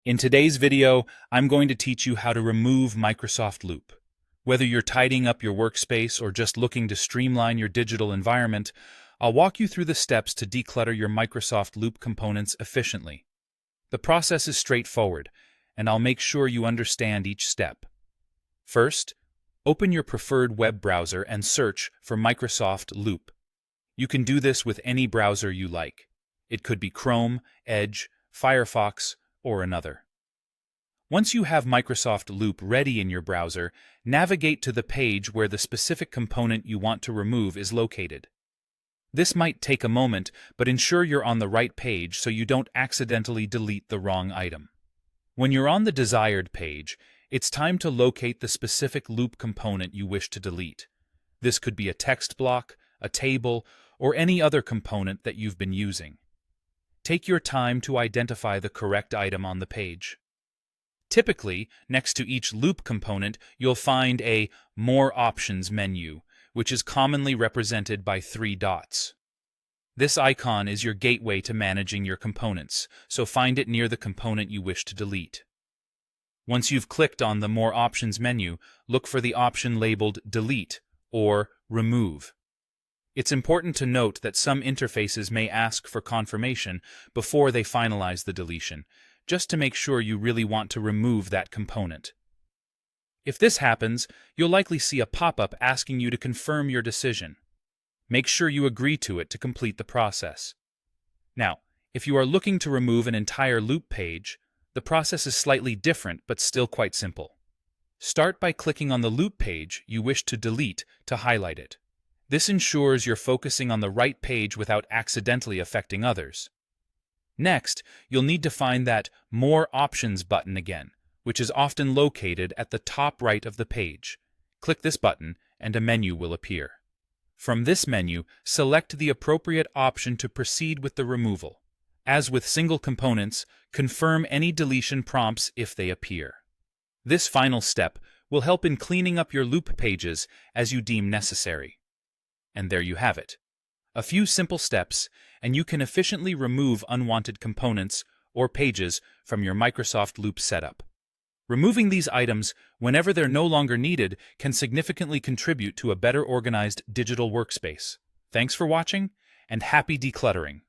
In today's video, I'm going to teach you how to remove Microsoft Loop. Whether you're tidying up your workspace or just looking to streamline your digital environment, I'll walk you through the steps to declutter your Microsoft Loop components efficiently. The process is straightforward, and I'll make sure you understand each step. First, open your preferred web browser and search for Microsoft Loop. You can do this with any browser you like. It could be Chrome, Edge, Firefox, or another. Once you have Microsoft Loop ready in your browser, navigate to the page where the specific component you want to remove is located. This might take a moment, but ensure you're on the right page so you don't accidentally delete the wrong item. When you're on the desired page, it's time to locate the specific Loop component you wish to delete. This could be a text block, a table, or any other component that you've been using. Take your time to identify the correct item on the page. Typically, next to each Loop component, you'll find a More Options menu, which is commonly represented by 3 dots. This icon is your gateway to managing your components, so find it near the component you wish to delete. Once you've clicked on the More Options menu, look for the option labeled Delete or Remove. It's important to note that some interfaces may ask for confirmation before they finalize the deletion, just to make sure you really want to remove that component. If this happens, you'll likely see a pop-up asking you to confirm your decision. Make sure you agree to it to complete the process. Now, if you are looking to remove an entire Loop page, the process is slightly different but still quite simple. Start by clicking on the Loop page you wish to delete to highlight it. This ensures you're focusing on the right page without accidentally affecting others. Next, you'll need to find that More Options button again, which is often located at the top right of the page. Click this button and a menu will appear. From this menu, select the appropriate option to proceed with the removal. As with single components, confirm any deletion prompts if they appear. This final step will help in cleaning up your Loop pages as you deem necessary. And there you have it. A few simple steps, and you can efficiently remove unwanted components or pages from your Microsoft Loop setup. Removing these items whenever they're no longer needed can significantly contribute to a better organized digital workspace. Thanks for watching, and happy decluttering!